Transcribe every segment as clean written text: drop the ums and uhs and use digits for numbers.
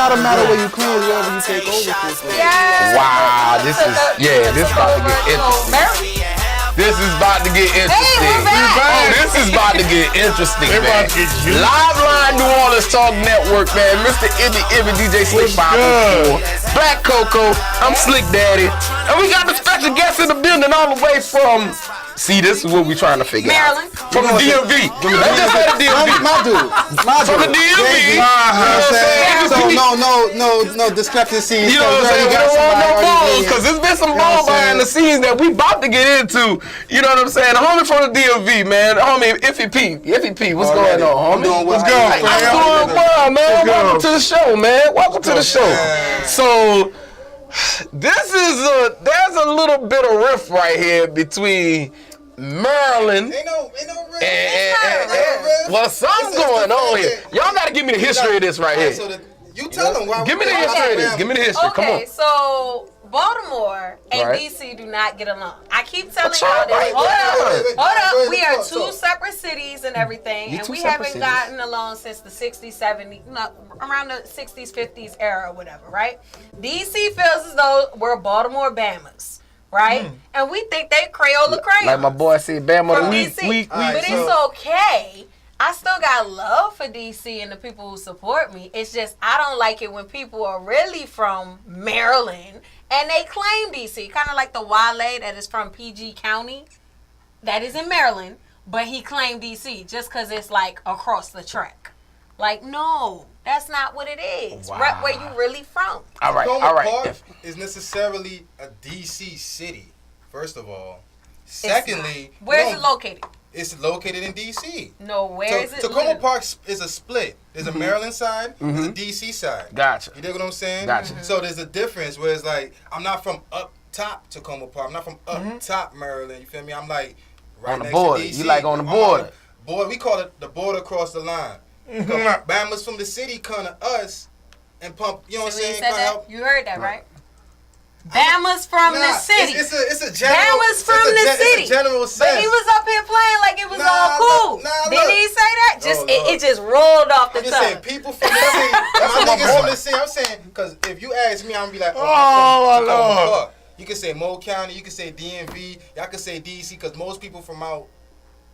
not a matter where you clean, it's wherever you take over. Yeah. Wow, this is about to get interesting. This is about to get interesting. This is about to get interesting, man. Live Line New Orleans Talk Network, man. Mr. Ibby, DJ Slick 504. Black Coco, I'm Slick Daddy. And we got the special guest in the building all the way from... See, this is what we trying to figure Maryland. out. From the DMV. Let's just say the DMV. My dude. From the DMV. No discrepancies. You know what I'm saying? We don't want no balls, because there's been some balls behind the scenes that we about to get into. You know what I'm saying? The homie from the DMV, man. The homie, IFY P. What's going on, homie? What's going on? I'm doing well, man. Welcome to the show, man. Welcome to the show. So, there's a little bit of rift right here between Maryland. Ain't no Well, something's going on here. Y'all gotta give me the history of this right here. So you tell them why. Give me the history of this. Give me the history. Come on. Okay, so Baltimore and Right. DC do not get along. I keep telling What's y'all wrong? this. Wait, Hold up. We are Talk. two separate cities and everything, You and two we separate haven't cities. gotten along since the 60s, 70s, around the 60s, 50s era or whatever, right? DC feels as though we're Baltimore Bamas. Right? And we think they Crayola crayons. Like my boy said, Bama From the DC. week. But it's okay. I still got love for DC and the people who support me. It's just I don't like it when people are really from Maryland and they claim DC. Kind of like the Wale that is from PG County. That is in Maryland. But he claimed DC just because it's like across the track. Like, no. That's not what it is. Wow. Rep where you really from. All right. Park is necessarily a DC city, first of all. Secondly, Where's it located? It's located in DC. No, where is it? Tacoma Park is a split. There's a Maryland side, there's a DC side. Gotcha. You dig what I'm saying? Gotcha. So there's a difference where it's like, I'm not from up top Tacoma Park. I'm not from up top Maryland. You feel me? I'm like right On the next border. to DC. You like on the border. Boy, we call it the border across the line. Bama's from the city come to us and pump, you know what I'm saying? Said that? You heard that, right? Bama's from the city. It's a general. Bama's from the city. It's a general sense. But he was up here playing like it was all cool. Didn't he say that? Just it just rolled off the I'm just saying, tongue. people from the city. My niggas from the city. I'm saying, because if you ask me, I'm gonna be like, Oh, I'm from Lord. Tacoma Park. You can say Mo County. You can say DMV. Y'all can say DC, because most people from out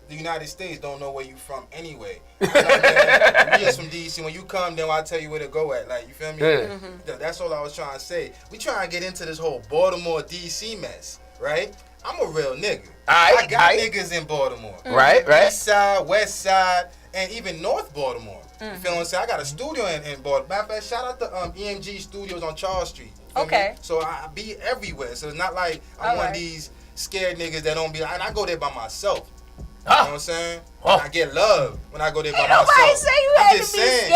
the United States don't know where you from anyway. You know what I'm saying? We just from DC. When you come, then I'll tell you where to go at. Like, you feel me? Yeah. That's all I was trying to say. We trying to get into this whole Baltimore DC mess, right? I'm a real nigga. I got niggas in Baltimore. Right. East side, west side, and even North Baltimore. You feel what I'm saying? I got a studio in Baltimore. Matter of fact, shout out to EMG Studios on Charles Street. Okay. So I be everywhere. So it's not like I'm one of these scared niggas that don't be like, and I go there by myself. You know what I'm saying? I get love when I go there by myself. Nobody say you had to be scared.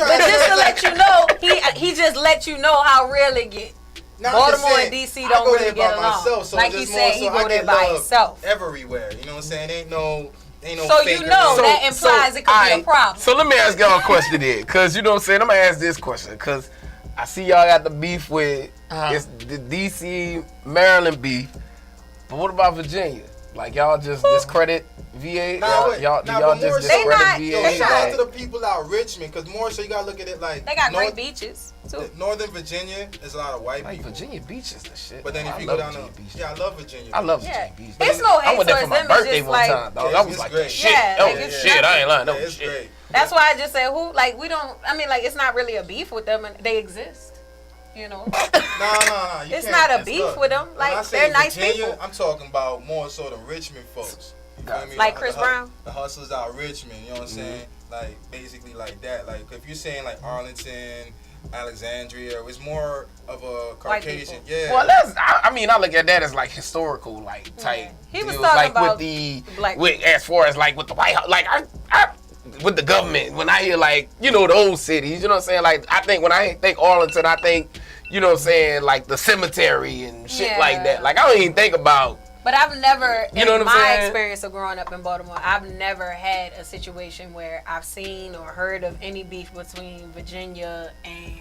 But just to let you know, he just let you know how real it get. Baltimore and DC don't really get along. Myself, so like he said, he go there by himself. Everywhere, you know what I'm saying? Ain't no. So you know that implies it could be a problem. So let me ask y'all a question then, because you know what I'm saying? I'm going to ask this question, because I see y'all got the beef with it's the DC, Maryland beef, but what about Virginia? Like, y'all just discredit VA? Y'all just discredit VA? Shout out to the people out Richmond, because more so you got to look at it like... They got great beaches, too. Northern Virginia, there's a lot of white people. Virginia Beach is the shit. But then if you go down to... Yeah, I love Virginia. I love Virginia Beach. It's no hate I went there for towards my them. It's birthday just one like... time, dog. That was like the shit. Yeah, That was shit. I ain't lying. That was shit. Great. That's why I just said, we don't... I mean, like, it's not really a beef with them, and they exist. You know? No. It's not a beef with them. Like, they're nice people. I'm talking about more so the Richmond folks. Like Chris Brown? The hustlers out Richmond, you know what I'm saying? Like, basically like that. Like, if you're saying like Arlington, Alexandria, it's more of a Caucasian. Yeah. Well, I look at that as like historical, like type. He was deals, talking like about with as far as like with the White House, like I with the government. When I hear like the old cities, you know what I'm saying? Like I think when I think Arlington, I think you know what I'm saying, like the cemetery and shit like that. Like I don't even think about. But I've never, you know in my experience of growing up in Baltimore, I've never had a situation where I've seen or heard of any beef between Virginia and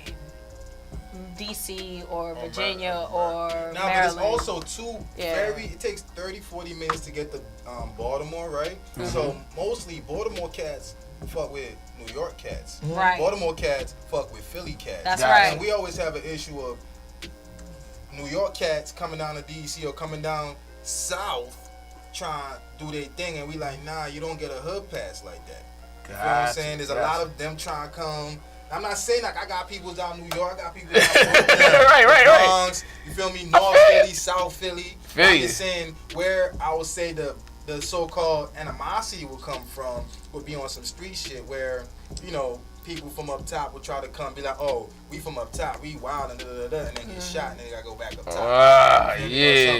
DC or Virginia or Maryland. Maryland. But it's also it takes 30, 40 minutes to get to Baltimore, right? So mostly Baltimore cats fuck with New York cats. Right. Baltimore cats fuck with Philly cats. That's right. And we always have an issue of New York cats coming down to DC or coming down south trying to do their thing, and we like, nah, you don't get a hood pass like that. You know what I'm saying? There's a lot of them trying to come. I'm not saying like I got people down New York, I got people down right. You feel me? North Philly, South Philly. I'm just saying where I would say the so-called animosity will come from would be on some street shit where, you know, people from up top would try to come be like, oh, we from up top, we wild and and then get shot and then they gotta go back up top. Yeah.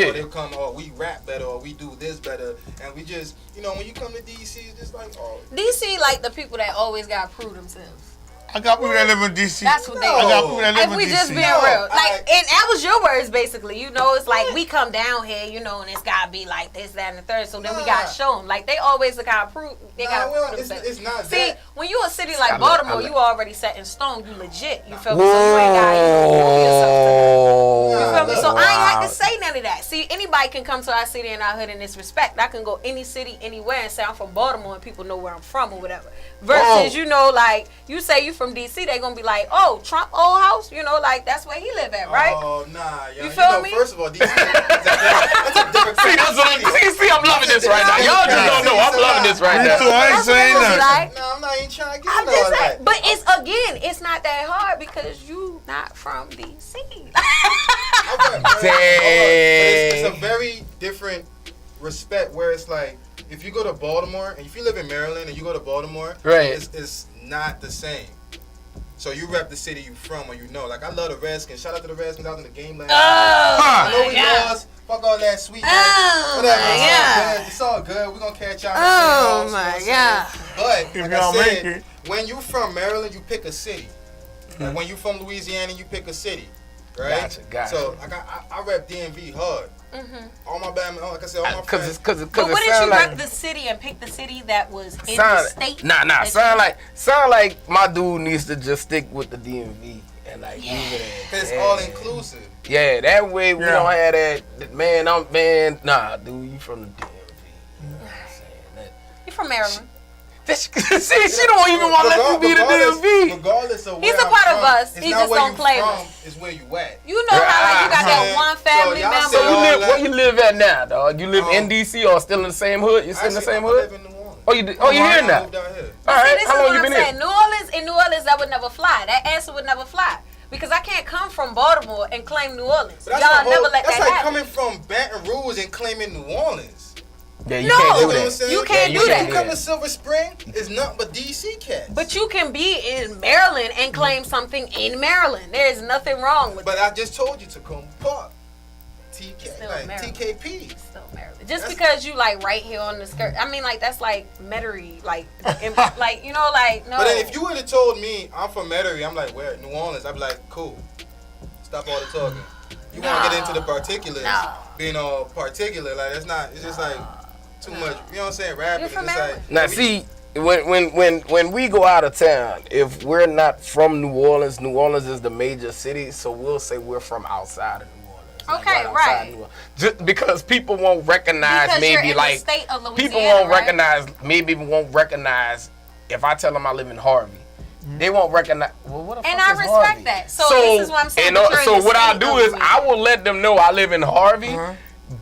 Or they'll come, oh, we rap better or we do this better. And we just, you know, when you come to DC, it's just like, oh. DC like the people that always gotta prove themselves. I got people that live in DC. That's what they I got people that live in DC. If we just being real. Like, and that was your words, basically. You know, it's like, we come down here, you know, and it's got to be like this, that, and the third. So then we got to show them. Like, they always got to prove, they got to prove themselves. It's not See, that. when you a city like Baltimore, you already set in stone. You legit. You feel me? So you ain't got to prove yourself. You feel me? So I ain't have to say none of that. See, anybody can come to our city and our hood in this respect. I can go any city, anywhere, and say I'm from Baltimore, and people know where I'm from or whatever. Versus, you know, like, you say you from DC, they going to be like, oh, Trump old house, you know, like that's where he live at, right? Oh nah, yo, you feel me? First of all, DC, that's a different See, I'm loving this right now. Y'all just don't know. I'm loving this right now. I ain't saying that. No, I'm not even trying to get I'm all just that. saying, but it's not that hard because you not from DC. It's a very different respect where it's like if you go to Baltimore and if you live in Maryland and you go to Baltimore, right, it's not the same. So you rep the city you from or you know. Like I love the Redskins. Shout out to the Redskins. I was in the game last night. I know we lost. Fuck all that sweet. Whatever. It's all good. We're gonna catch y'all. Oh my God. But like I said, when you from Maryland, you pick a city. Like when you from Louisiana, you pick a city. Right? Gotcha. So I rep DMV hard. All my bad, like I said, all my friends. Cause but what did you like, rep the city and pick the city that was in the state? Nah. Sound like my dude needs to just stick with the DMV and like leave it at. Cause it's all inclusive. Yeah, that way we don't have that. Man, nah, dude, you from the DMV. You know what I'm saying? You from Maryland? See, she don't even want to let you be the DMV. Regardless of he's a part of us. He just don't claim it. It's where you at. You know how like you got that one family member. So where you live at now, dog? You live in DC or still in the same hood? You still in the same hood? I live in New Orleans. Oh, you here now? I moved down here. All right. See, How long you been here? In New Orleans, that would never fly. That answer would never fly. Because I can't come from Baltimore and claim New Orleans. Y'all never let that happen. That's like coming from Baton Rouge and claiming New Orleans. Yeah, you can't do that. You can't do that. You come to Silver Spring, it's nothing but DC cats. But you can be in Maryland and claim something in Maryland. There is nothing wrong with that. But I just told you Tacoma Park. TKP. Still Maryland. Just because you like right here on the skirt. I mean, like that's like Metairie, like you know, like no. But then if you would have told me I'm from Metairie, I'm like, where? New Orleans. I'd be like, cool. Stop all the talking. You want to get into the particulars, being all particular, like that's not. It's just like. Too much, you know what I'm saying? Rapping. From like, now, see, when we go out of town, if we're not from New Orleans is the major city, so we'll say we're from outside of New Orleans. Okay, right. Just because people won't recognize because maybe you're in like the state of Louisiana, people won't recognize if I tell them I live in Harvey. They won't recognize. Well, what the fuck and I is respect Harvey? that. So this is what I'm saying. So what I'll do is I will let them know I live in Harvey,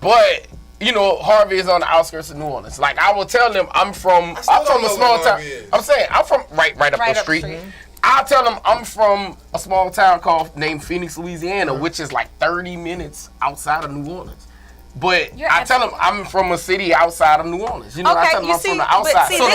but. You know, Harvey is on the outskirts of New Orleans. Like I will tell them I'm from a small town. I'm saying I'm from right up the street. I'll tell them I'm from a small town named Phoenix, Louisiana, which is like 30 minutes outside of New Orleans. But I tell them I'm from a city outside of New Orleans. You know, I tell them I'm from the outside. So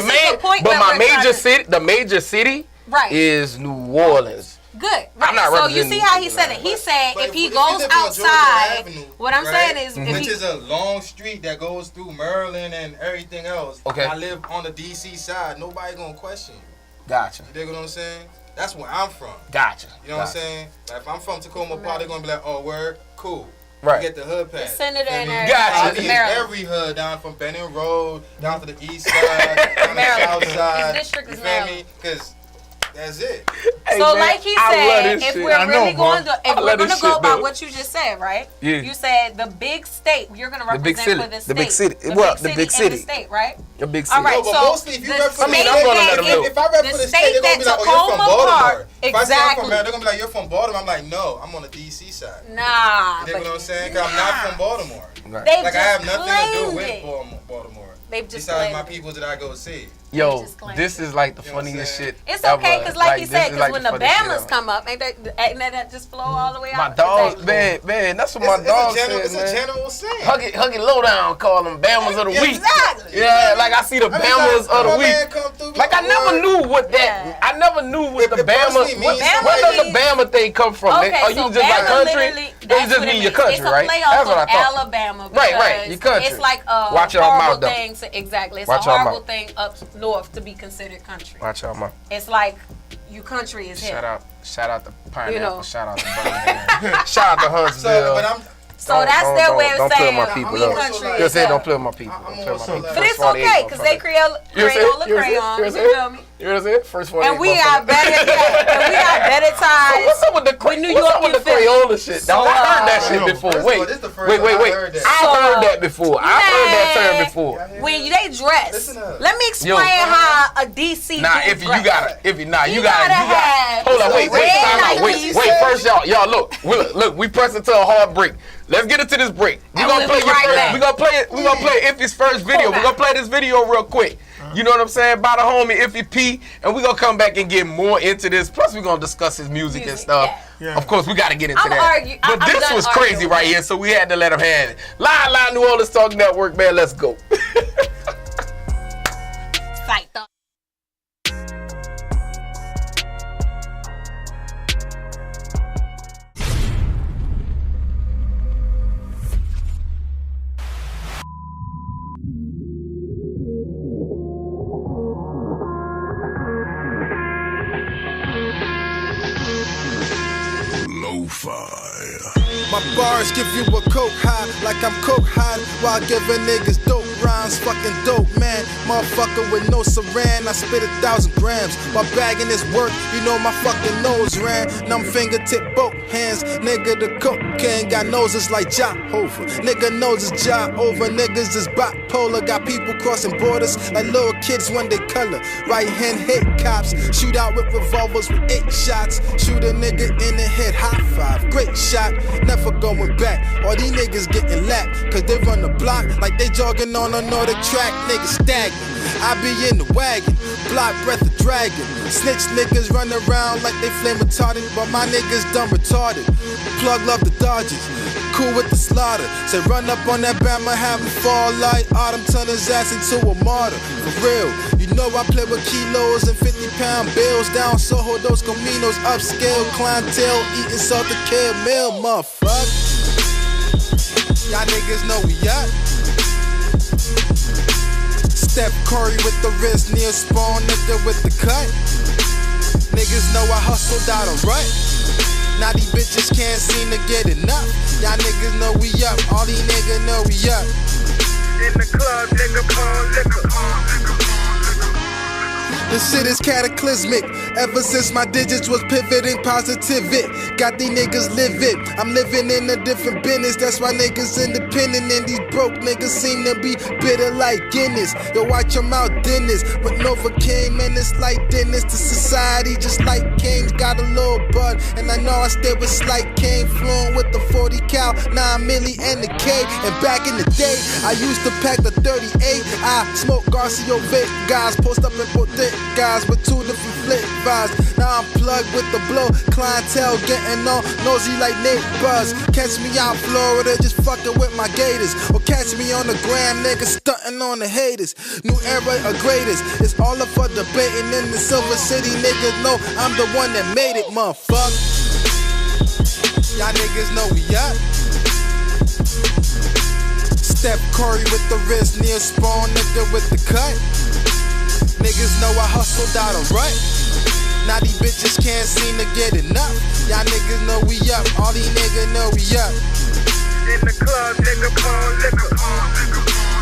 the major city is New Orleans. Good. Right. So you see how he said it. He said if he goes outside, what I'm saying is, which is a long street that goes through Maryland and everything else. Okay. I live on the DC side. Nobody gonna question you. Gotcha. You dig what I'm saying? That's where I'm from. Gotcha. You know what I'm saying? Like if I'm from Tacoma Park, they're gonna be like, oh, word, cool. Right. You get the hood pass. Senator and gotcha. Every hood down from Benning Road down to the east side, down to the south side. His district is Maryland. Because That's it. Hey, So man, like he I love said, this if shit. we're really going to, if I we're love going this to go shit, by though. what you just said, right? Yeah. You said the big state. You're going to The big represent city. for the state. The big city. The Well, big the city big and city. the state, right? The big city. All right. No, but So mostly if you the rep for the state I'm gonna let that- them know. if I rep the for the state state, they're gonna be that like, oh, you're from Tacoma Baltimore. Park. If I say I'm from Exactly. Maryland, they're gonna be like, you're from Baltimore. I'm like, no, I'm on the DC side. Nah. You know what I'm saying? Because I'm not from Baltimore. Right. They've Like, I just have nothing to do claimed with it. Baltimore. They've just Besides claimed my it. people that I go see. Yo, just claimed this it. is like the You know what I'm funniest saying? shit. It's okay, ever. because like you this said, is because like when the the funniest shit Bamas ever. come up, ain't that just flow all the way out? My dogs, Exactly. man, that's what my dog said, It's a man. general saying. Huggy Lowdown call them Bamas of the week. Exactly. Yeah, like I see the Bamas of the week. Like I never knew what that. Yeah. I never knew what the It Bama. personally means Where does the Bama thing come from? Okay, Are you so just like Bama country? literally, Or you that's just what mean it your means. country, It's a right? playoff That's what I of thought. Alabama. Right, your country. It's like a Watch your mouth, horrible though. thing exactly. It's Watch a your horrible mouth. thing up north to be considered country. Watch out, man. It's like you country is Shout here. out to Pineapple. You know. Shout out to Birmingham. Shout out to Huntsville. So, but I'm. So that's their way of don't play with saying my people, we though. country Just is say here. don't play with my people. I'm Don't play with my also people. like- But First it's 48 okay, don't because fuck they it. Crayola crayons, you feel me? You know what I'm saying? First 48 And we don't got fuck it. better ties. What's up with the with New what's York up with and the Philly. Crayola shit? So, Now, I heard that I shit know. before. First of all, this is the first Wait. time I heard that. I heard that before. I've heard that term before. When they dress, Listen up. let me explain how a DC Nah, dude if you dress. gotta, You gotta have Hold on, wait, red time out. Nikes. Wait, first y'all, look, we pressing to a hard break. Let's get into this break. We And gonna we'll play be right your back. first. We gonna play Iffy's first video. We're gonna play this video real quick. You know what I'm saying? By the homie IFY P, and we gonna come back and get more into this. Plus, we gonna discuss his music and stuff. yeah. Of course, we gotta get into I'm that. I'm But this done was arguing crazy with right him. here, so we had to let him have it. Live New Orleans Talk Network, man. Let's go. Psyched up. My bars give you a coke high, like I'm coke high, while giving niggas dope rhymes, fucking dope, man. Motherfucker with no saran, I spit 1,000 grams. While bagging this work, you know my fucking nose ran. Numb fingertip, both hands, nigga the cocaine got noses like Jehovah. Nigga noses over, niggas is bipolar. Got people crossing borders like little kids when they color. Right hand hit cops, shoot out with revolvers with 8 shots. Shoot a nigga in the head, high five, great shot, never going back. All these niggas getting lapped, cause they run the block like they jogging on a Nordic track. Niggas stagnant, I be in the wagon, block breath of dragon. Snitch niggas run around like they flame retarded, but my niggas dumb retarded. Plug love the Dodgers, cool with the slaughter. Say run up on that Bama, have him fall like autumn, turn his ass into a martyr. For real, you know I play with kilos and 50-pound bills. Down Soho, those caminos, upscale clientele, eating salted caramel, motherfucker. Y'all niggas know we up. Steph Curry with the wrist, Neil Spawn, nigga with the cut. Niggas know I hustled out a rut. Now these bitches can't seem to get enough. Y'all niggas know we up, all these niggas know we up. In the club, nigga, liquor. This shit is cataclysmic. Ever since my digits was pivoting positive it. Got these niggas live it. I'm living in a different business. That's why niggas independent and these broke niggas seem to be bitter like Guinness. Yo, watch your mouth, Dennis. With Novocaine, man, it's like Dennis. The society just like Kane's got a little bud. And I know I stay with Slight Kane. Fluent with the 40 cal, 9 milli and the K. And back in the day, I used to pack the 38. I smoke Garcia vape guys. Post up and protect guys with 2 different flip vibes. Now I'm plugged with the blow. Clientele getting on nosy like Nate Buzz. Catch me out Florida just fucking with my gators. Or catch me on the gram, niggas stunting on the haters. New era of greatest. It's all up for debating in the Silver City. Niggas know I'm the one that made it, motherfucker. Y'all niggas know we up. Steph Curry with the wrist, Neil Spawn, nigga with the cut. Niggas know I hustled out a rut. Now these bitches can't seem to get enough. Y'all niggas know we up, all these niggas know we up. In the club, nigga, liquor.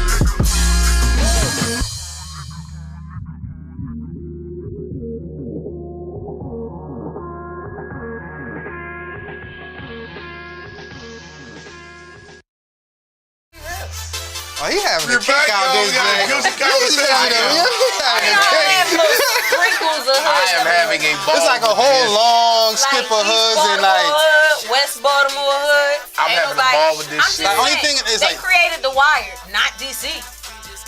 Oh, he having a We're kick back, out yo. this We got a man. juicy He's conversation. having a Sprinkles of I am hood. having a ball. It's like a whole long skip of East hoods and Baltimore like. hood, West Baltimore hood. I'm Ain't having a nobody- ball with this I'm shit. just Like, only saying, thing is, they like- created The Wire, not DC.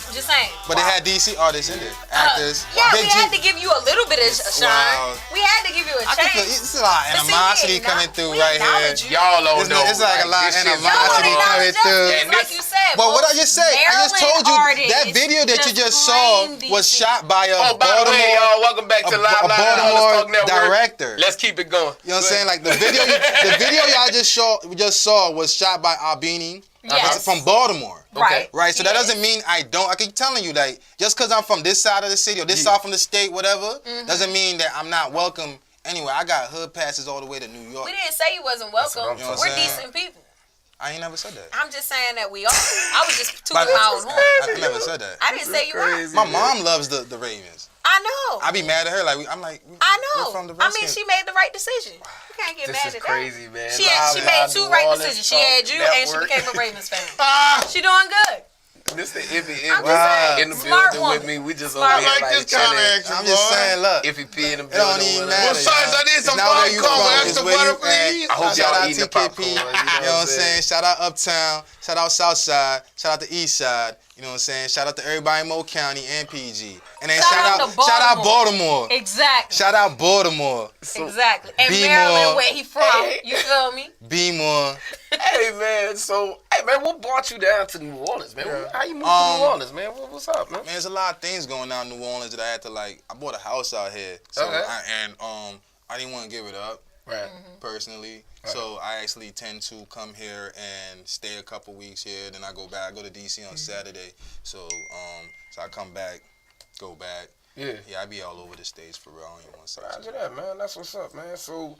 I'm just saying. But they had DC artists in there, actors. Yeah, Big we had G- to give you a little bit of shine. Wow. We had to give you a I can feel chance. it's a lot of But see, animosity we coming acknowledge- through we right here. acknowledge you. Y'all don't know. It's like a lot of this shit's animosity going on. coming through. Just like you said. But what I most just said, I just told you Maryland that artists video that you just saw claim was DC. shot by a Oh, by the way, Baltimore, y'all, welcome back to a Live Line Baltimore Talk Network. director. Let's keep it going. You know what I'm saying? Like the video y'all just saw was shot by Albini Yes. from Baltimore. Right. Right, so that Yes. doesn't mean I keep telling you, like, just because I'm from this side of the city or this side from the state, whatever, doesn't mean that I'm not welcome anyway. I got hood passes all the way to New York. We didn't say you wasn't welcome. That's what I'm We're saying. decent people. I ain't never said that. I'm just saying that we are. I was just tooting But my own horn. I never said that. I didn't say you are. My mom loves the Ravens. I know. I be mad at her, like, I'm like, I we're know. from the I mean, Redskins. she made the right decision. You can't get This mad is at crazy, that. man. She Live made Line two New right Orleans decisions. She Talk had you and she Network. became a Ravens fan. She doing good. Mr. Iffy I'm just saying, in the smart building woman. with me. We just Smart. over I here like like this kind of chilling. action, I'm just boy. saying, look, Iffy P in the it don't building even with matter. us. Well, Sons, I need It's some not where you popcorn. from, Extra it's where you butter, please. I hope Shout y'all out eating the TKP, popcorn. You know what I'm saying? Shout out Uptown, shout out Southside, shout out the East Side, you know what I'm saying? Shout out to everybody in Mo County and PG. And then Shout out to shout out Baltimore. Exactly. Shout out Baltimore. Exactly. And Be Maryland, more- where he from. You feel me? Be more. Hey man, what brought you down to New Orleans, man? How you moved to New Orleans, man? What's up, man? Man, there's a lot of things going on in New Orleans that I had to like. I bought a house out here, so Okay. I didn't want to give it up Right. personally. So I actually tend to come here and stay a couple weeks here. Then I go back. I go to DC on Saturday. So I come back, go back. Yeah. Yeah, I be all over the states for real. I don't even want to say. Roger that, man. That's what's up, man. So,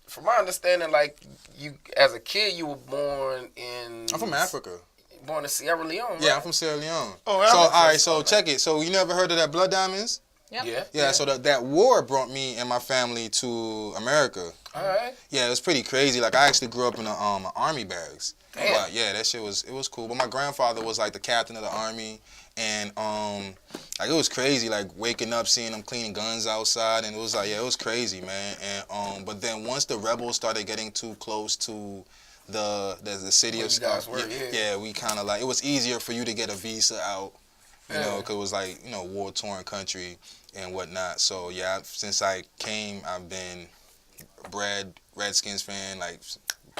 from my understanding, like you as a kid, you were born in. I'm from Africa. Born in Sierra Leone. Yeah, right? I'm from Sierra Leone. Oh, so Africa. all right, so check it. So you never heard of that Blood Diamonds? Yep. Yeah. Yeah. So that war brought me and my family to America. All right. Yeah, it was pretty crazy. Like I actually grew up in a army barracks. Damn. But yeah, that shit was cool. But my grandfather was like the captain of the army, and like it was crazy. Like waking up, seeing them cleaning guns outside, and it was like it was crazy, man. And but then once the rebels started getting too close to the city Where of you guys were, yeah, we kind of like it was easier for you to get a visa out, you know, because it was like war torn country and whatnot. So yeah, since I came, I've been bred Redskins fan, like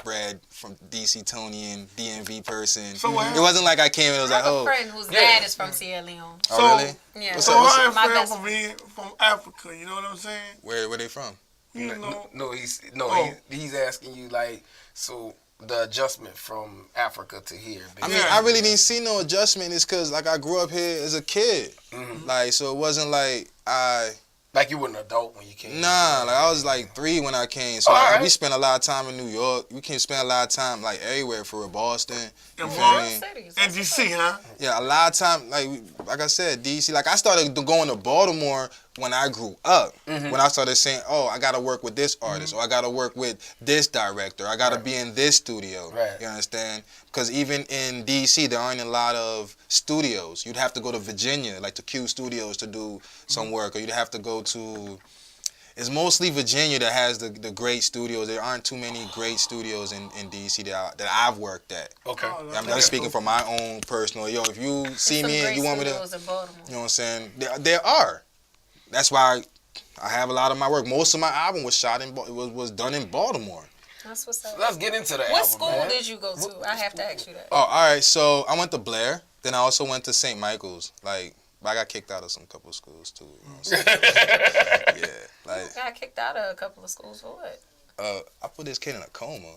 bred from DC Tonian, DMV person. So what it wasn't like I came and it was I like, have oh, a friend whose dad is from Sierra Leone. oh really? Yeah. What's So up? I My feel best from being from Africa, you know what I'm saying? Where they from? You know. No, Oh. he's asking you like so the adjustment from Africa to here. I mean, basically. I really didn't see no adjustment. It's because like I grew up here as a kid, like so it wasn't like like you were an adult when you came. Nah, like I was like 3 when I came. So Oh, like, alright. we spent a lot of time in New York. We can spend a lot of time like everywhere for real. Boston. You And feel me? Cities. And DC, huh? Yeah, a lot of time, like I said, DC. Like I started going to Baltimore when I grew up. When I started saying, "Oh, I gotta work with this artist, or I gotta work with this director. I gotta be in this studio." Right. You understand? Because even in DC, there aren't a lot of studios. You'd have to go to Virginia, like to Q Studios, to do some work, or you'd have to go to. It's mostly Virginia that has the great studios. There aren't too many great studios in DC that I've worked at. Okay. I'm just speaking from my own personal. Yo, if you see me and you want me to, In Baltimore. you know what I'm saying? There are. That's why I have a lot of my work. Most of my album was shot in, was done in Baltimore. That's what's up. Let's get into the What album, school man. did you go to? I have to ask you that. Oh, all right. So I went to Blair. Then I also went to St. Michael's. Like, I got kicked out of some couple of schools too. You know what I'm saying? Yeah. Like, Got kicked out of a couple of schools for what? I put this kid in a coma.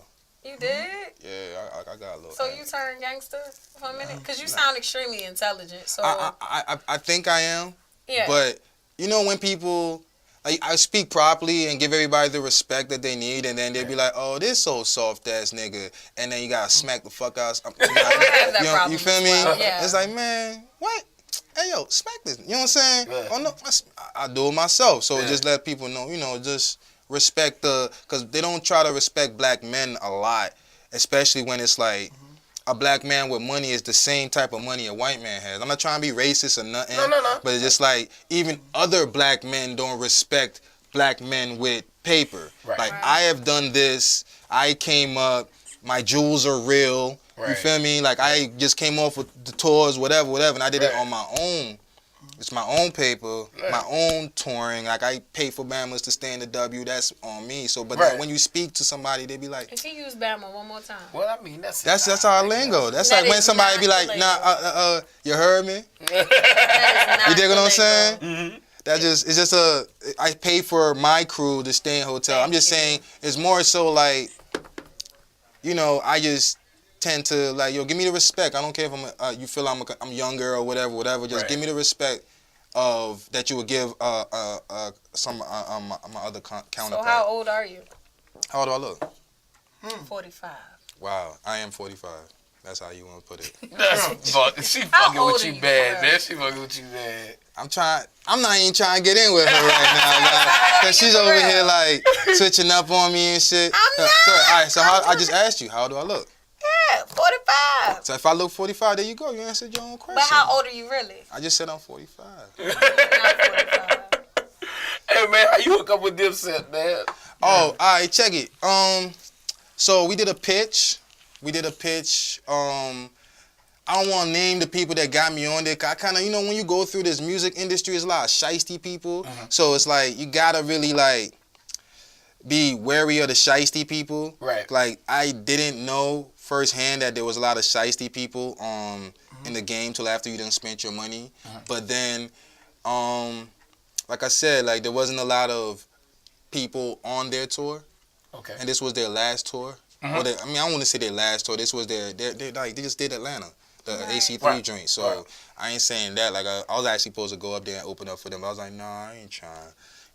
You did? Yeah, I got a little. So you turned gangster for a minute? Because you sound extremely intelligent. So I think I am. yeah. But you know when people, like, I speak properly and give everybody the respect that they need, and then they be like, "Oh, this so soft ass nigga," and then you gotta smack the fuck out. I have that problem You feel as me? well, yeah. It's like, man, what? Hey yo, smack this. You know what I'm saying? Yeah. Oh no, I do it myself. So Yeah. just let people know, just respect because they don't try to respect black men a lot, especially when it's like. a black man with money is the same type of money a white man has. I'm not trying to be racist or nothing. No. But it's just like even other black men don't respect black men with paper. Right. Like I have done this. I came up. My jewels are real. Right. You feel me? Like I just came off with the tours, whatever, and I did it on my own. It's my own paper, my own touring. Like I pay for Bammers to stay in the W. That's on me. So, but then when you speak to somebody, they be like, If you use Bama one more time. Well, I mean, that's our lingo. That's That like when is somebody not be like, the nah, you heard me? That is not You dig what the I'm saying? lingo. That just it's just I pay for my crew to stay in hotel. I'm just saying it's more so like, you know, I just tend to like, yo, give me the respect. I don't care if you feel I'm younger or whatever. Just give me the respect of that you would give some my other counterpart. So how old are you? How old do I look? 45. Wow, I am 45. That's how you want to put it. She How fucking old with are you you, bad, for man. real? She fucking with you bad. I'm not even trying to get in with her right now, cause she's over here like switching up on me and shit. I'm not. So, all right, so I just asked you, how old do I look? Yeah, 45. So if I look 45, there you go. You answered your own question. But how old are you really? I just said I'm 45. You're not 45. Hey, man, how you hook up with Dipset, man? Oh, all right, check it. So we did a pitch. I don't want to name the people that got me on there. I kind of, you know, when you go through this music industry, there's a lot of shiesty people. So it's like, you got to really, like, be wary of the shiesty people. Right. Like, I didn't know firsthand that there was a lot of shiesty people in the game till after you done spent your money. But then, like I said, like, there wasn't a lot of people on their tour. Okay. And this was their last tour. Or I don't want to say their last tour. This was they just did Atlanta, the AC3 joint. So I ain't saying that. Like I was actually supposed to go up there and open up for them. But I was like, nah, I ain't trying.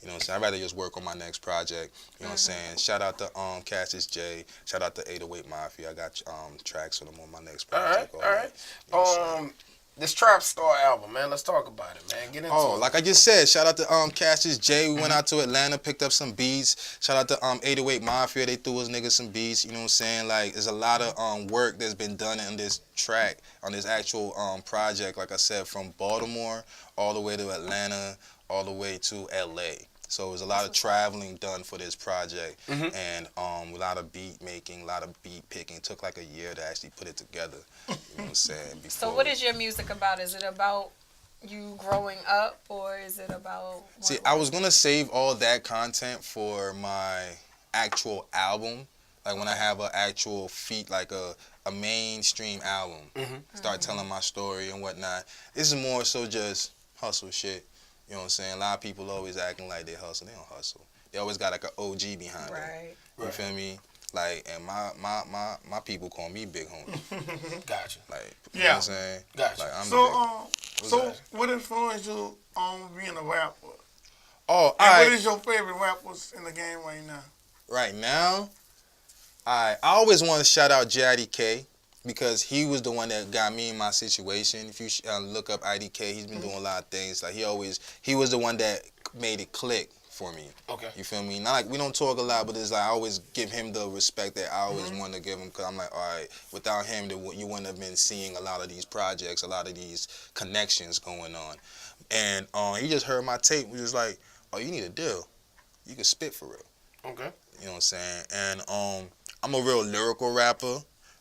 You know what I'm saying? I'd rather just work on my next project. You know what I'm saying? Shout out to Cassius J. Shout out to 808 Mafia. I got tracks for them on my next project. All right. You know this Trap Star album, man. Let's talk about it, man. Get into it. Like I just said, shout out to Cassius J. We went out to Atlanta, picked up some beats. Shout out to 808 Mafia. They threw us niggas some beats. You know what I'm saying? Like, there's a lot of work that's been done on this track, on this actual project. Like I said, from Baltimore all the way to Atlanta, all the way to LA. So it was a lot of traveling done for this project, and a lot of beat making, a lot of beat picking. It took like a year to actually put it together. You know what I'm saying? So what is your music about? Is it about you growing up, or is it about... See, I was going to save all that content for my actual album. Like when I have an actual feat, like a mainstream album. Start telling my story and whatnot. This is more so just hustle shit. You know what I'm saying? A lot of people always acting like they hustle. They don't hustle. They always got like an OG behind them. You feel me? Like, and my people call me Big Homie. Gotcha. Like, you know what I'm saying? Gotcha. Like, I'm so what influenced you on being a rapper? all And right. what is your favorite rappers in the game right now? Right now, I always want to shout out JIDK because he was the one that got me in my situation. If you look up IDK, he's been doing a lot of things. Like he was the one that made it click for me. Okay. You feel me? Not like we don't talk a lot, but it's like I always give him the respect that I always want to give him because I'm like, all right, without him, you wouldn't have been seeing a lot of these projects, a lot of these connections going on. And he just heard my tape. He was like, oh, you need a deal. You can spit for real. Okay. You know what I'm saying? And I'm a real lyrical rapper.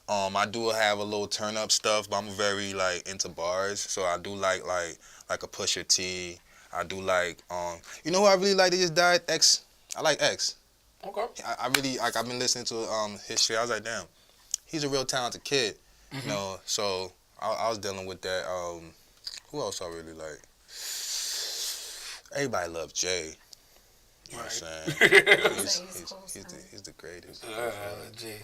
I do have a little turn up stuff, but I'm very like into bars. So I do like a Pusha T. I do like you know who I really like that just died? X. I like X. Okay. I really like. I've been listening to his shit. I was like, damn, he's a real talented kid. You know. So I was dealing with that. Who else I really like? Everybody loves Jay. You know what I'm saying? He's the greatest. Jay.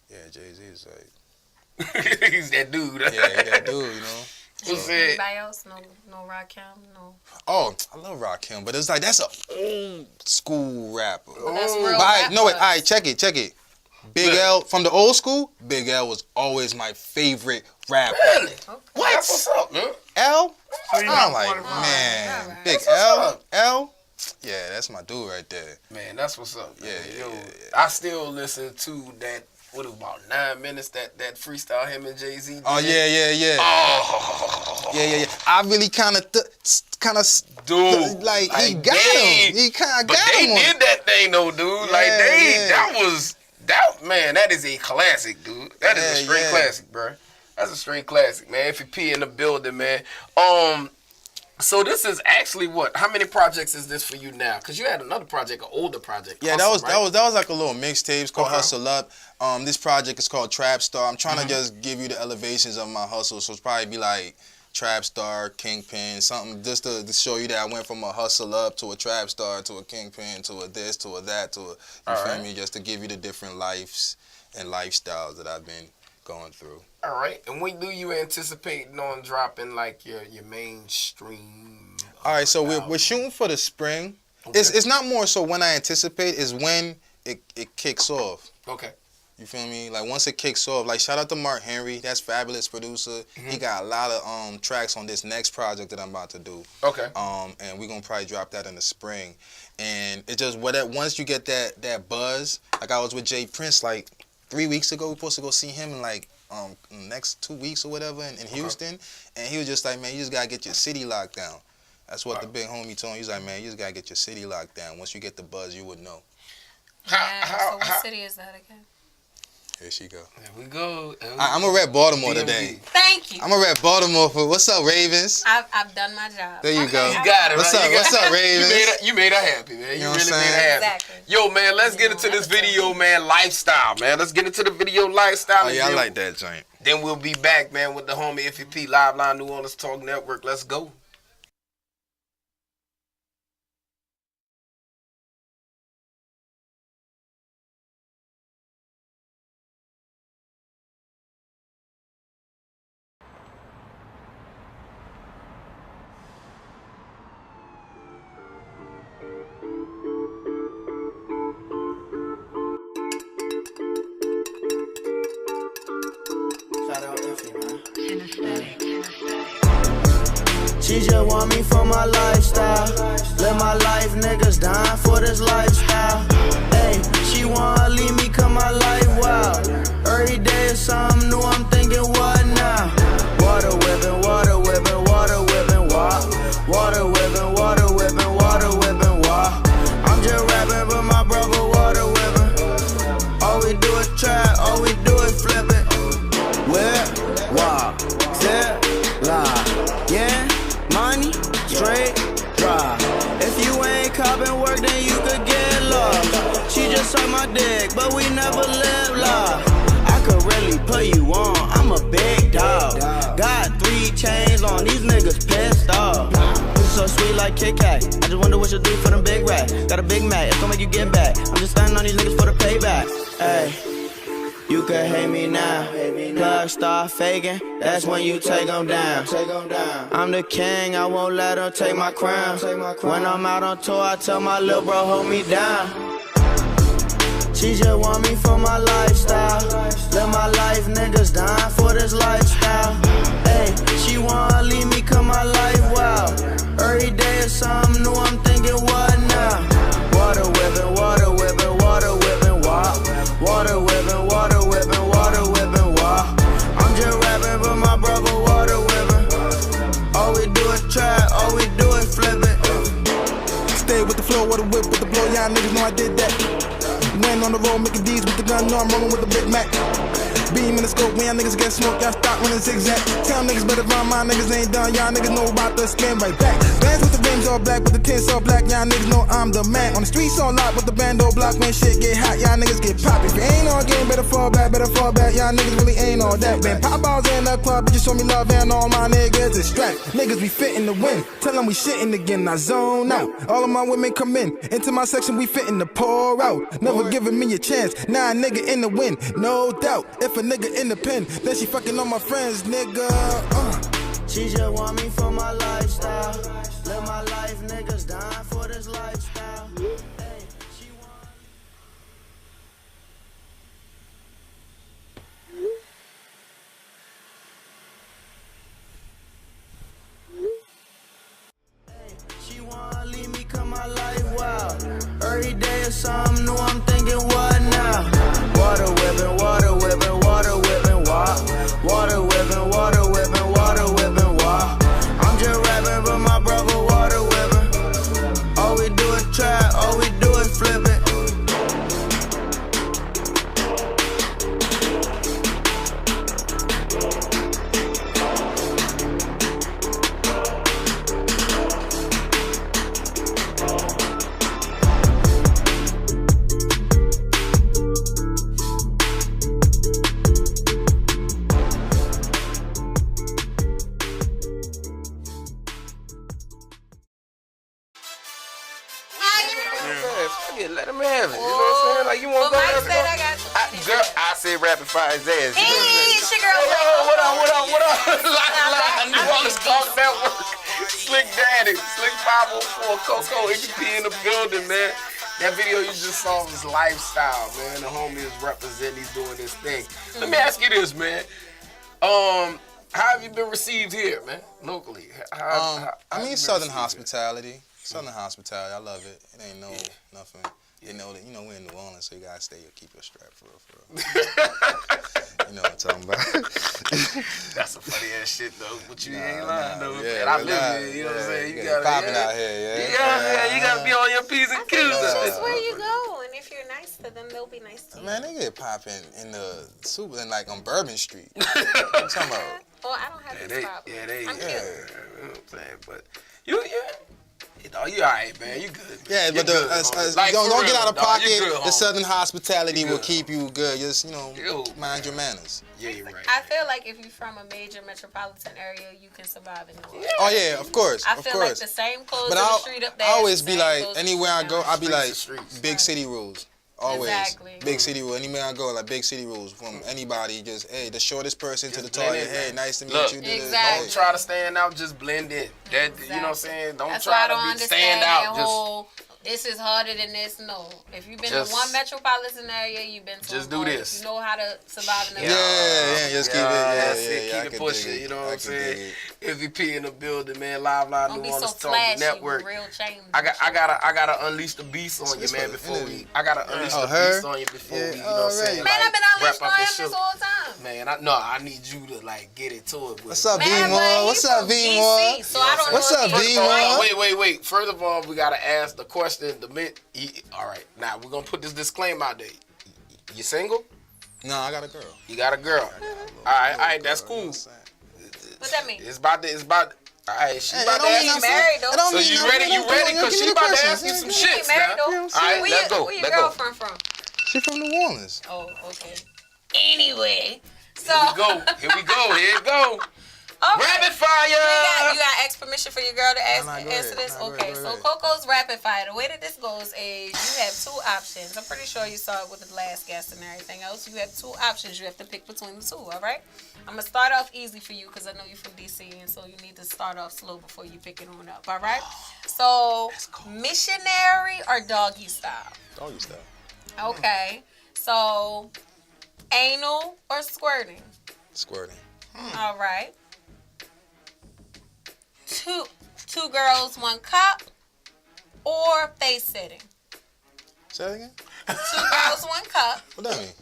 Yeah, Jay-Z is like... He's that dude. Yeah, he's that dude, you know? What's Anybody else? No Rakim? No. Oh, I love Rakim, but it's like, that's an old school rapper. Well, that's real But no, wait, rap all right, check it. Big L, from the old school, Big L was always my favorite rapper. Really? Okay. What? That's what's up, man. L? So you I'm not like, 45. man, Alright. Big That's what's L? Yeah, that's my dude right there. Man, that's what's up. Man. Yeah. I still listen to that what it was about 9 minutes that freestyle him and Jay-Z did. Oh yeah. Oh. Yeah. I really kind of Dude, like he got him. He kind of got him. But they did that thing though, dude. Like that is a classic, dude. That is a straight classic, bro. That's a straight classic, man. IFY in the building, man. So this is actually what? How many projects is this for you now? Because you had another project, an older project. Yeah, Hustle, that was like a little mixtape. It's called Hustle Up. This project is called Trap Star. I'm trying to just give you the elevations of my hustle. So it's probably be like Trap Star, Kingpin, something just to show you that I went from a hustle up to a Trap Star to a Kingpin to a this to a that to a feel me? Just to give you the different lives and lifestyles that I've been going through. All right. And when do you anticipate on dropping like your mainstream? All right, so we're shooting for the spring. Okay. It's not more so when I anticipate, is when it kicks off. Okay. You feel me? Like once it kicks off, like shout out to Mark Henry, that's fabulous producer. He got a lot of tracks on this next project that I'm about to do. Okay. And we're gonna probably drop that in the spring. And it just once you get that buzz, like I was with Jay Prince like 3 weeks ago, we were supposed to go see him in like next 2 weeks or whatever in Houston. And he was just like, man, you just gotta get your city locked down. That's what the big homie told me. He's like, man, you just gotta get your city locked down. Once you get the buzz, you would know. So what city is that again? Here she go. There we go. I'm gonna rep Baltimore today. Thank you. I'm gonna rep Baltimore for what's up, Ravens? I've done my job. There you go. You got it. What's up? What's up, Ravens? You made her happy, man. You really made her happy. Exactly. Yo, man, let's get into this video, man. Lifestyle, man. Let's get into the video lifestyle. Oh yeah, I like that joint. Then we'll be back, man, with the homie IFY P Live Line New Orleans Talk Network. Let's go. She just want me for my lifestyle. Live my life, niggas dying for this lifestyle. Hey, she wanna leave me cause my life wild. Every day is something new, I'm thinking what now? Water whipping, water whipping, water whipping, wah. Water whipping, water whipping, water whipping, wah. I'm just rapping, but my brother water whipping. All we do is try, all we do is flip it. Whip, wah, zip, lie, yeah. Money, straight, drive. If you ain't copping work, then you could get lost. She just suck my dick, but we never live life. I could really put you on, I'm a big dog. Got 3 chains on, these niggas pissed off. This so sweet like Kit Kat. I just wonder what you'll do for them big racks. Got a Big Mac, it's gonna make you get back. I'm just standing on these niggas for the payback. Hey. You can hate me now. Plug start faking, that's when you take them down. I'm the king, I won't let them take my crown. When I'm out on tour, I tell my little bro, hold me down. She just want me for my lifestyle. Live my life, niggas dying for this lifestyle. Hey, she wanna leave me cause my life wild. Every day is something new, I'm thinking what now? Water whipping, water whipping, water whipping, wah. Water whipping, water whipping, water whipping, wah. I'm just rapping, but my brother water whipping. All we do is try, all we do is flip it. Stay with the flow, with the whip, with the blow, y'all niggas know I did that. Went on the road, making D's with the gun, know I'm rolling with the Big Mac. Beam in the scope, when y'all niggas get smoked, y'all stop running zigzag. Tell niggas better run, my niggas ain't done, y'all niggas know about to spin right back. Bands with the rims all black, with the tints all black, y'all niggas know I'm the man. On the streets all locked, with the band all block, when shit get hot, y'all niggas get popped. If you ain't all game, better fall back, y'all niggas really ain't all that. Been pop balls in the club, bitches show me love, and all my niggas is strapped. Niggas be fitting to win, tell them we shitting again, I zone out. All of my women come in, into my section, we fitting to pour out. Never giving me a chance, now a nigga in the win, no doubt. If a nigga in the pen, then she fucking on my friends, nigga. She just want me for my lifestyle. Live my life, niggas dying for this lifestyle. Hey, she want... Hey, she wanna leave me cause my life wild. Every day is something new, I'm thinking what now? Water whipping, water have it. You know what I'm saying? Like, you want to go? Mike said I got Girl, I said rapid fire his ass. Hey, it's your girl. What up? New Orleans Talk Network. Slick Daddy, Slick 504, Coco, EVP in the building, man. That video you just saw was lifestyle, man. The homie is representing, he's doing this thing. Let me ask you this, man. How have you been received here, man, locally? I mean, Southern hospitality. Southern hospitality, I love it. It ain't nothing. You know that we're in New Orleans, so you gotta keep your strap for real. You know what I'm talking about. That's some funny ass shit though, but you ain't lying though. Yeah, man. I live here, you know what I'm saying? You gotta popping out here, you gotta be on your P's and Q's. That's where you go, and if you're nice to them, they'll be nice to you. Man, they get popping in the super, like on Bourbon Street. What you talking about? Well, I don't have this problem. I'm cute. You know what I'm saying? But you alright, man. You good. Yeah, but don't get out of pocket. The Southern hospitality will keep you good. Just, mind your manners. Yeah, you're right. I feel like if you're from a major metropolitan area, you can survive in New Orleans. Oh, yeah, of course. I feel like the same clothes but on the street up there. I always be like, anywhere I go, I'll be like, big city rules. Always. Exactly. Big city rules. Anywhere I go, like big city rules. From anybody, just, hey, the shortest person to the tallest. Hey, nice to meet you. Exactly. Don't try to stand out, just blend in. That, you know what I'm saying? Don't That's try why I to stand out. This is harder than this. No. If you've been in one metropolitan area, you've been to just do this. You know how to survive in the just keep it. Keep it pushing. You know what I'm saying? EVP in the building, man. Live New Orleans Talk Network. I gotta unleash the beast on you, man. Before we, I gotta unleash the beast on you before we. You know what I'm saying? Man, I've been unleashed on him this whole time. Man, I need you to like get into it. What's up, V-More? What's up, V-More? So I don't know. What's up, V-More? Wait. First of all, we gotta ask the question. All right, now we're gonna put this disclaimer out there. You single? No, I got a girl. You got a girl. All right, that's cool. What that mean? It's about. All right, she about to ask you. Married though. So you ready? Because she about to ask you some shit now. All right, let's go. Where your girlfriend from? She from New Orleans. Oh, okay. Anyway, so here we go. Okay. Rapid fire! You got ask permission for your girl to answer this? Okay, so Coco's rapid fire. The way that this goes is you have two options. I'm pretty sure you saw it with the last guest and everything else. You have two options. You have to pick between the two, all right? I'm going to start off easy for you because I know you're from D.C. and so you need to start off slow before you pick it on up, all right? So, missionary or doggy style? Doggy style. Okay. So, anal or squirting? Squirting. All right. Two girls, one cup, or face sitting? Say that again? 2 girls, 1 cup. What that mean?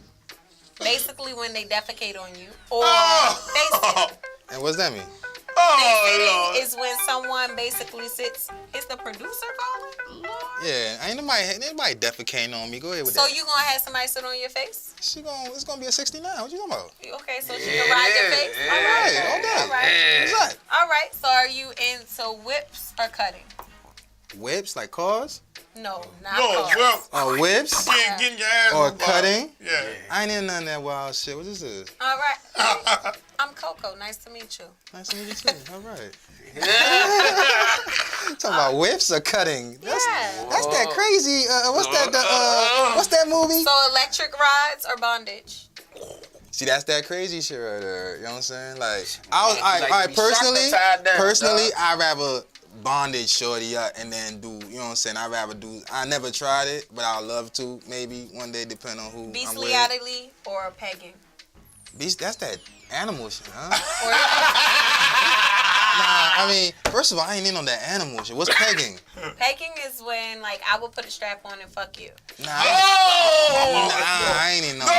Basically when they defecate on you, or face sitting. And what's that mean? Face sitting is when someone basically sits. Is the producer calling? Lord. Yeah, ain't nobody defecating on me. Go ahead with that. So you gonna have somebody sit on your face? It's gonna be a 69. What you talking about? Okay, so she can ride your face. All right. What's that? All right. So are you into whips or cutting? Whips like cars? No, not cars. Oh, whips? Getting your ass or cutting? Yeah. I ain't in none of that wild shit. What this is? All right. I'm Coco. Nice to meet you. Nice to meet you too. All right. Talking about whips or cutting? That's that crazy. What's that movie? So electric rides or bondage? See, that's that crazy shit right there. You know what I'm saying? Like, I personally, I'd rather bondage shorty up and then do, you know what I'm saying? I never tried it, but I'd love to maybe one day, depending on who Bestiality or pegging? That's that animal shit, huh? Nah, I mean, first of all, I ain't in on that animal shit. What's pegging? Pegging is when, like, I will put a strap on and fuck you. Nah, I ain't in on that.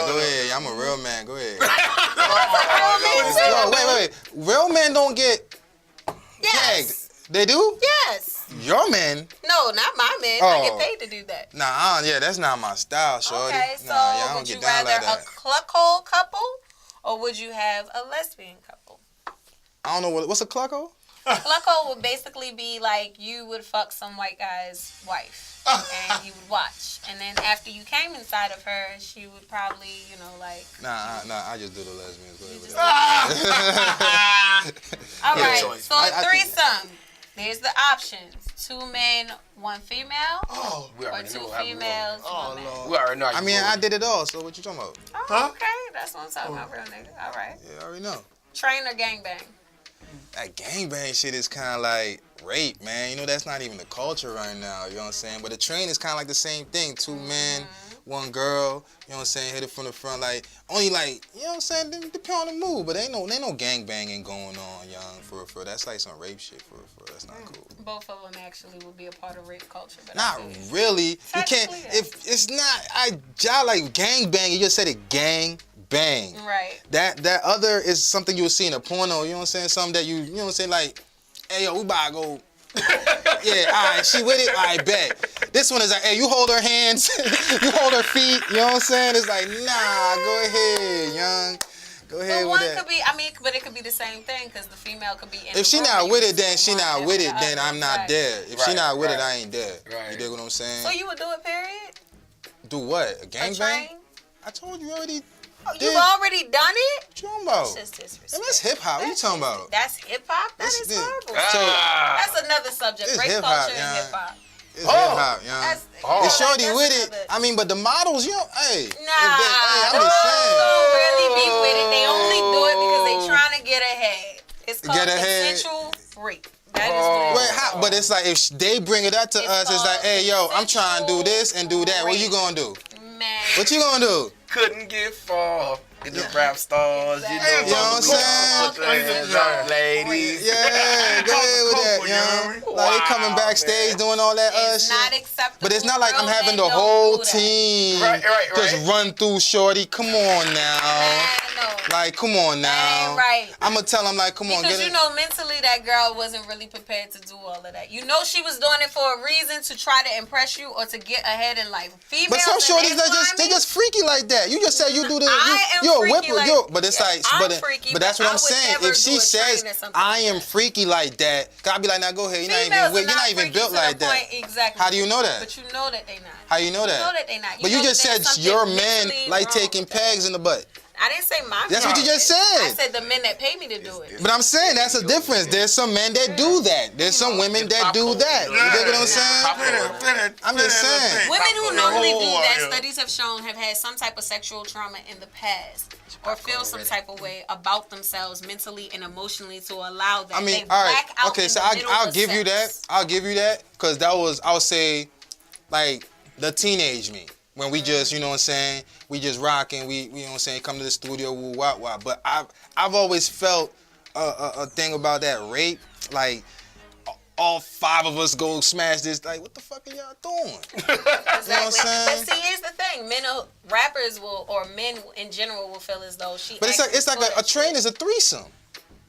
Go ahead. I'm a real man. Go ahead. Wait. Real men don't get pegged. They do? Yes. Your men? No, not my men. I get paid to do that. Nah, that's not my style, shorty. Okay, so would you rather a cluckhole couple or would you have a lesbian couple? I don't know what's a cluckhole? Cluckhole would basically be like you would fuck some white guy's wife and you would watch. And then after you came inside of her, she would probably, like... Nah, I just do the lesbians. All right, so threesome. There's the options: 2 men, 1 female, We or already 2 know how we females, Oh, 1 man. Lord. We already know how you I mean, roll. I did it all. So what you talking about? Oh, Huh? okay, that's what I'm talking about, real nigga. All right. Yeah, I already know. Train or gangbang? That gangbang shit is kind of like rape, man. You know, that's not even the culture right now. You know what I'm saying? But the train is kind of like the same thing. 2 men, 1 girl. You know what I'm saying? Hit it from the front, like only like you know what I'm saying. Depend on the move, but ain't no gangbanging going on, young. For that's like some rape shit. For that's not cool. Both of them actually would be a part of rape culture, but Not I see. really. You can't. Technically, yeah. If it's not, y'all like gangbang. You just said it, gang bang. Right. That other is something you'll see in a porno. You know what I'm saying? Something that you know what I'm saying? Like, hey yo, we about to go. Yeah, all right, she with it? All right, bet. This one is like, hey, you hold her hands, you hold her feet, you know what I'm saying? It's like, nah, go ahead, young. Go ahead But with one that. could be, I mean, but it could be the same thing because the female could be in If she the not room with and it, then you she one not after with the it, then other. I'm not Right. there. If she Right, not with it, right. I ain't there. Right. You dig what I'm saying? So you would do it, period? Do what? A A gangbang? train? I told you already. Oh, did. you've already done it? What you talking about? That's just disrespect. Man, that's hip hop. What you talking about? That's hip hop? That This is is- horrible. So That's another subject. It's Rape hip-hop, culture yeah. and hip hop. it's hip hop, young. That's, If shorty that's with it, another- I mean, but the models, you know, hey. Nah, I'm those just saying. don't really be with it. They only do it because they trying to get ahead. It's called Get ahead. consensual rape. That is what it Wait, is. how, but it's like if they bring it up to It's us, it's like, called hey, yo, I'm trying to do this and do that. What you rape. gonna do? Man. What you gonna do? Couldn't get far in the rap stars, you know. Exactly. You know what I'm saying? Put their hands up, ladies. Yeah, go ahead with that, Couple, you know what I young. mean? Like they coming Wow, backstage man. doing all that It's not shit. acceptable. But it's not like I'm Real having men the don't whole do that. team Right. just run through shorty. Come on now. Man, no. Like, come on now. That ain't right. I'm gonna tell him like, come on, Because get you it. know, mentally, that girl wasn't really prepared to do all of that. You know, she was doing it for a reason to try to impress you or to get ahead in life. Females, But some in shorties their they just freaky like that. You just said you do the I am you're a freaky whipper, like- but it's yeah, like I'm but freaky, but that's but what I I'm would saying. never If she do a says train or something I like am that. freaky like that, I'll be like, now go ahead. You're Females not are even you're not even freaky built to the like that. point- Exactly. How do you know that? But you know that they not. How you know that? You know that they not. But you know just that said there's something your men mentally like wrong taking with that. pegs in the butt. I didn't say my That's men what you did. just said. I said the men that pay me to do it. But I'm saying that's a difference. There's some men that do that. There's some women that do that. You dig what I'm saying? I'm just saying. Women who normally do that, Yeah. studies have shown, have had some type of sexual trauma in the past or feel some type of way about themselves mentally and emotionally to allow that. I mean, They all right, black out okay. in So the middle I'll of give you that. sex. I'll give you that because that was I'll say, like the teenage me when we just you know what I'm saying we just rocking we you know what I'm saying come to the studio woo wah wah. But I've always felt a thing about that rape like. All 5 of us go smash this. Like, what the fuck are y'all doing? Exactly. You know what I'm saying? But see, here's the thing: rappers will, or men in general, will feel as though she. But it's like actually a train is a threesome.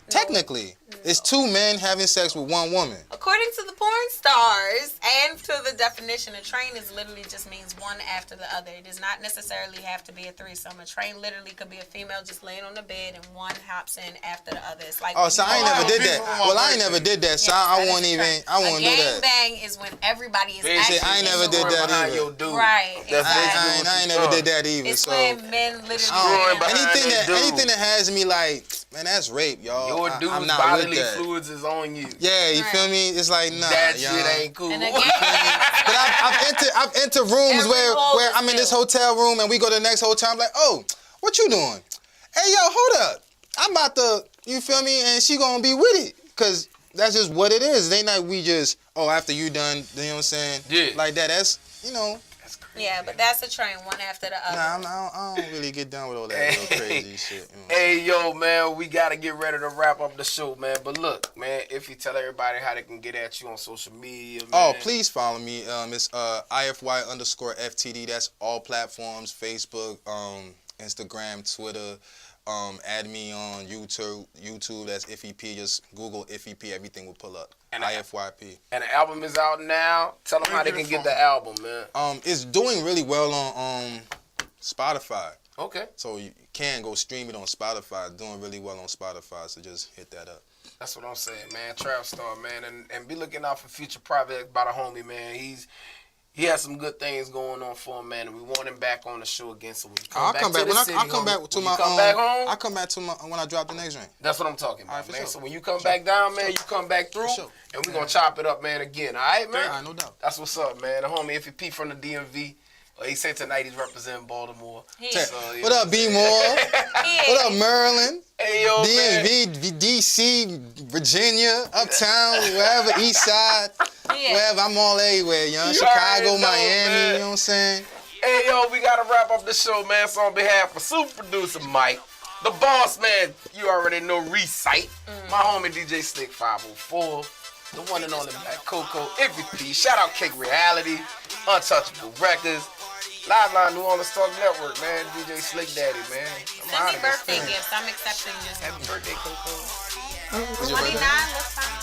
Technically, it's 2 men having sex with 1 woman. According to the porn stars and to the definition, a train is literally just means one after the other. It does not necessarily have to be a threesome. A train literally could be a female just laying on the bed and one hops in after the other. It's like Oh, so I ain't never did that. Well, I ain't never did that, so I won't even. I won't do that. A gangbang is when everybody is Basically, actually I ain't never in the did room. that behind either. your dude. Right, That's exactly. I ain't never did that either. It's So when men literally. Screwing behind anything that that dude. anything that has me like, man, that's rape, y'all. Your I'm dude's not bodily with that. fluids is on you. Yeah, you Right. feel me? It's like nah, That y'all. shit ain't cool. And again, But I've entered rooms Every where wall where is I'm in this filled. hotel room and we go to the next hotel. I'm like, oh, what you doing? Hey, yo, hold up. I'm about to, you feel me? And she gonna be with it, cause that's just what it is. It ain't like we just after you done, you know what I'm saying? Yeah. Like that. That's That's crazy. yeah, but that's a train, one after the other. Nah, I don't really get down with all that real crazy shit. You know? Hey, yo, man, we got to get ready to wrap up the show, man. But look, man, if you tell everybody how they can get at you on social media, man. Oh, please follow me. It's IFY_FTD. That's all platforms: Facebook, Instagram, Twitter. Add me on YouTube. That's IFY P. Just Google IFY P. Everything will pull up. And IFY P. And the album is out now. Tell them how they can get the album, man. It's doing really well on Spotify. Okay. So you can go stream it on Spotify. It's doing really well on Spotify. So just hit that up. That's what I'm saying, man. Trap star, man. And be looking out for future projects by the homie, man. He's He has some good things going on for him, man, and we want him back on the show again. So when you come I'll back come to back. the When city, I come back to my come back home. I come back to my when I drop the next drink. That's what I'm talking about, All right, for man. sure. So when you come back down, man, you come back through, sure. and we're gonna chop it up, man, again. All right, man. All right, no doubt. That's what's up, man. The homie IFY P from the DMV. He said tonight he's representing Baltimore. Check. So, you What know up, B Moore? What up, Maryland? Hey, yo, man. DMV, DC, Virginia, Uptown, wherever, East Side, wherever. I'm all everywhere, young. You Chicago, already know, Miami, man. you know what I'm saying? Hey, yo, we got to wrap up the show, man. So on behalf of super producer Mike, the boss man, you already know, Recite, my homie DJ Slick 504, the one and only Black Coco, IFY P, shout out Cake Reality, Untouchable Records, Liveline New Orleans Talk Network, man, DJ Slick Daddy, man. Send me birthday gifts. I'm accepting this. Happy birthday, Coco. 29, that's fine.